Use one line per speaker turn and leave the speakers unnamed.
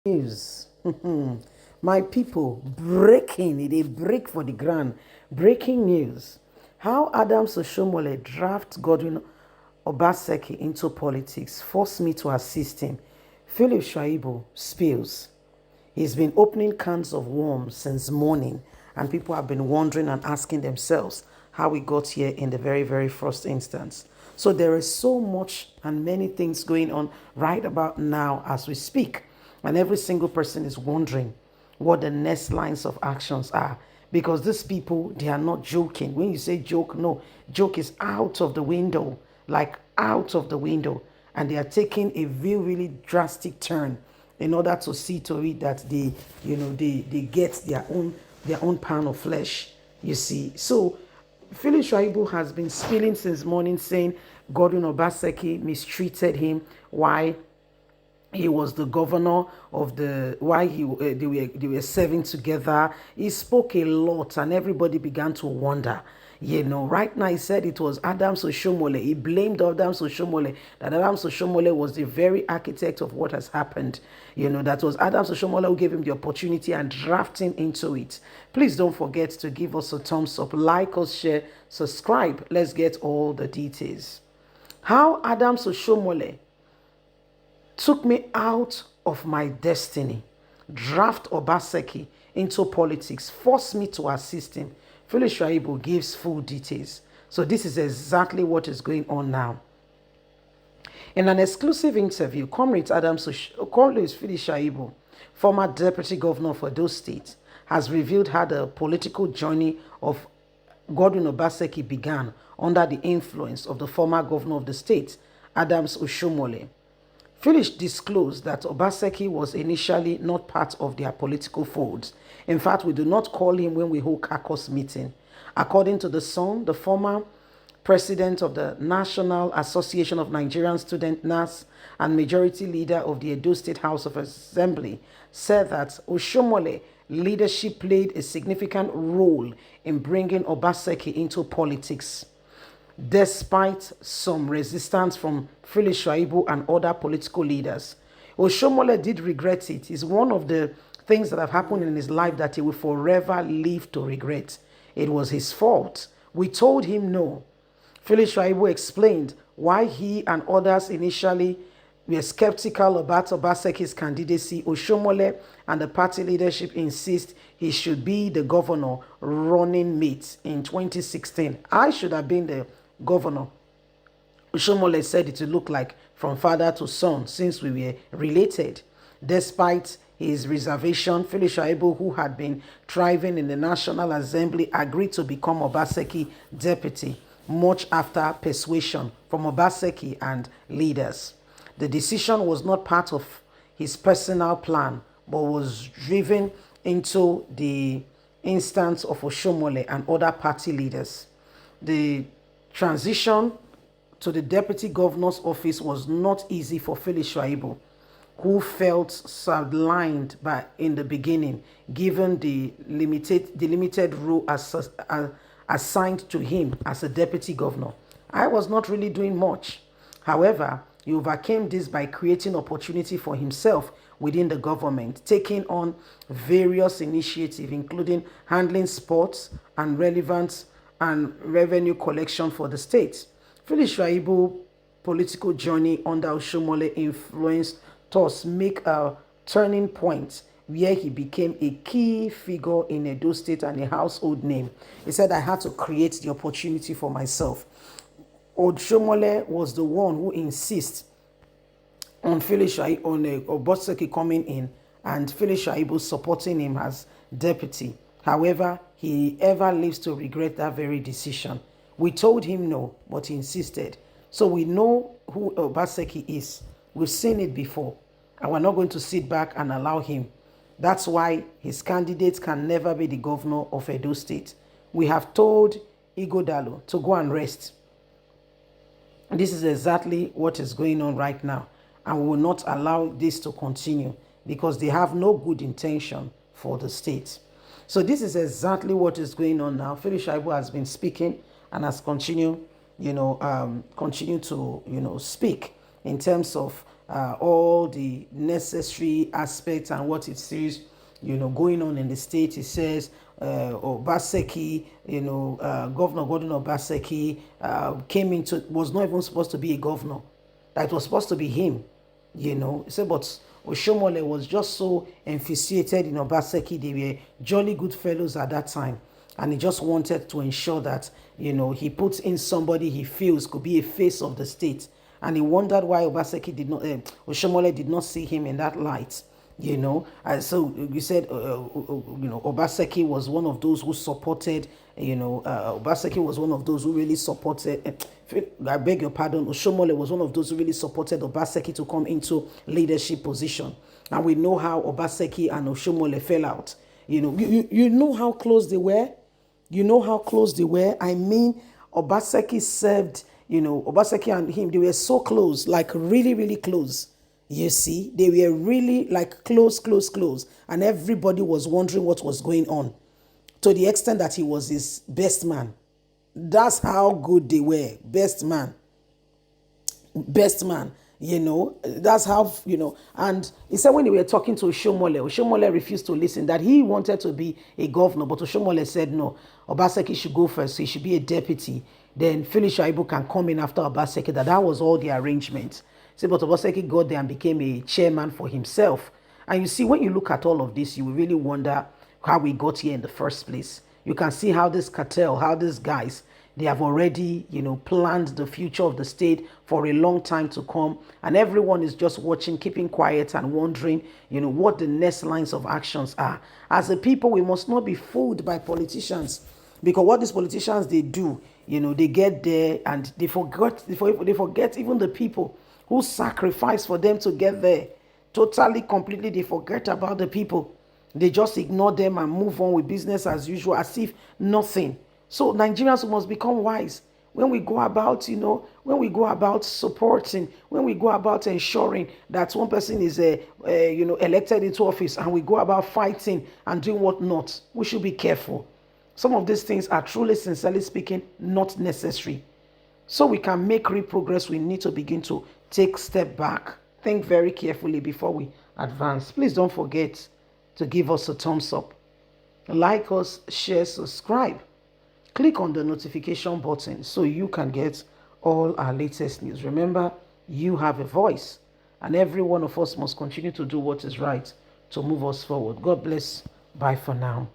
News. My people, breaking, it a break for the ground. Breaking news. How Adams Oshomole draft Godwin Obaseki into politics forced me to assist him. Philip Shaibu spills. He's been opening cans of worms since morning, and people have been wondering and asking themselves how we got here in the very, very first instance. So there is so much and many things going on right about now as we speak. And every single person is wondering what the next lines of actions are. Because these people, they are not joking. When you say joke, no, joke is out of the window, like out of the window. And they are taking a really drastic turn in order to see to it that they get their own pound of flesh, you see. So Philip Shaibu has been spilling since morning saying Godwin Obaseki mistreated him. Why? He was the governor of the why they were serving together. He spoke a lot and everybody began to wonder. Right now he said it was Adams Oshomole. He blamed Adams Oshomole, that Adams Oshomole was the very architect of what has happened. That was Adams Oshomole who gave him the opportunity and drafted him into it. Please don't forget to give us a thumbs up, like us, share, subscribe. Let's get all the details. How Adams Oshomole took me out of my destiny, draft Obaseki into politics, forced me to assist him. Philip Shaibu gives full details. So this is exactly what is going on now. In an exclusive interview, Comrade Philip Shaibu, former deputy governor for those states, has revealed how the political journey of Godwin Obaseki began under the influence of the former governor of the state, Adams Oshomole. Phillips disclosed that Obaseki was initially not part of their political folds. In fact, we do not call him when we hold caucus meeting. According to the Sun, the former president of the National Association of Nigerian Students, NAS, and majority leader of the Edo State House of Assembly, said that Oshomole leadership played a significant role in bringing Obaseki into politics. Despite some resistance from Philip Shaibu and other political leaders, Oshomole did regret it. It's one of the things that have happened in his life that he will forever live to regret. It was his fault. We told him no. Philip Shaibu explained why he and others initially were skeptical about Obaseki's candidacy. Oshomole and the party leadership insist he should be the governor running mate in 2016. I should have been the governor. Oshomole said it would look like from father to son since we were related. Despite his reservation, Philip Shaibu, who had been thriving in the National Assembly, agreed to become Obaseki deputy, much after persuasion from Obaseki and leaders. The decision was not part of his personal plan, but was driven into the instance of Oshomole and other party leaders. The transition to the deputy governor's office was not easy for Philip Shaibu, who felt sidelined in the beginning, given the limited role assigned to him as a deputy governor. I was not really doing much. However, he overcame this by creating opportunity for himself within the government, taking on various initiatives, including handling sports and relevant and revenue collection for the state. Philip Shaibu political journey under Oshomole influenced thus make a turning point where he became a key figure in Edo State and a household name. He said, I had to create the opportunity for myself. Oshomole was the one who insists on Philip Shaibu, on Obaseki coming in, and Philip Shaibu supporting him as deputy. However, he ever lives to regret that very decision. We told him no, but he insisted. So we know who Obaseki is. We've seen it before, and we're not going to sit back and allow him. That's why his candidates can never be the governor of Edo State. We have told Igodalo to go and rest. This is exactly what is going on right now, and we will not allow this to continue because they have no good intention for the state. So this is exactly what is going on now. Philip Shaibu has been speaking and has continued to speak in terms of all the necessary aspects and what it says, going on in the state. It says Obaseki, Governor Gordon Obaseki came into, was not even supposed to be a governor. That was supposed to be him, He said, but Oshiomhole was just so amphitheated in Obaseki. They were jolly good fellows at that time. And he just wanted to ensure that, he puts in somebody he feels could be a face of the state. And he wondered why Oshiomhole did not see him in that light. So you said, Obaseki was one of those who supported, Obaseki was one of those who really supported, I beg your pardon, Oshiomhole was one of those who really supported Obaseki to come into leadership position. And we know how Obaseki and Oshiomhole fell out. You know how close they were? You know how close they were? I mean, Obaseki served, Obaseki and him, they were so close, like really, really close. You see, they were really like close. And everybody was wondering what was going on, to the extent that he was his best man. That's how good they were. Best man. That's how, and he said when they were talking to Oshiomhole refused to listen, that he wanted to be a governor, but Oshiomhole said no, Obaseki should go first, so he should be a deputy, then Philip Shaibu can come in after Obaseki. That was all the arrangement. See, but Obaseki got there and became a chairman for himself. And you see, when you look at all of this, you will really wonder how we got here in the first place. You can see how this cartel, how these guys, they have already, planned the future of the state for a long time to come. And everyone is just watching, keeping quiet and wondering, what the next lines of actions are. As a people, we must not be fooled by politicians. Because what these politicians, they do, they get there and they forget even the people who sacrifice for them to get there. Totally, completely, they forget about the people. They just ignore them and move on with business as usual, as if nothing. So Nigerians must become wise when we go about, when we go about supporting, when we go about ensuring that one person is, elected into office, and we go about fighting and doing what not. We should be careful. Some of these things are truly, sincerely speaking, not necessary. So we can make real progress, we need to begin to take a step back, think very carefully before we advance. Please don't forget to give us a thumbs up, like us, share, subscribe. Click on the notification button so you can get all our latest news. Remember, you have a voice, and every one of us must continue to do what is right to move us forward. God bless. Bye for now.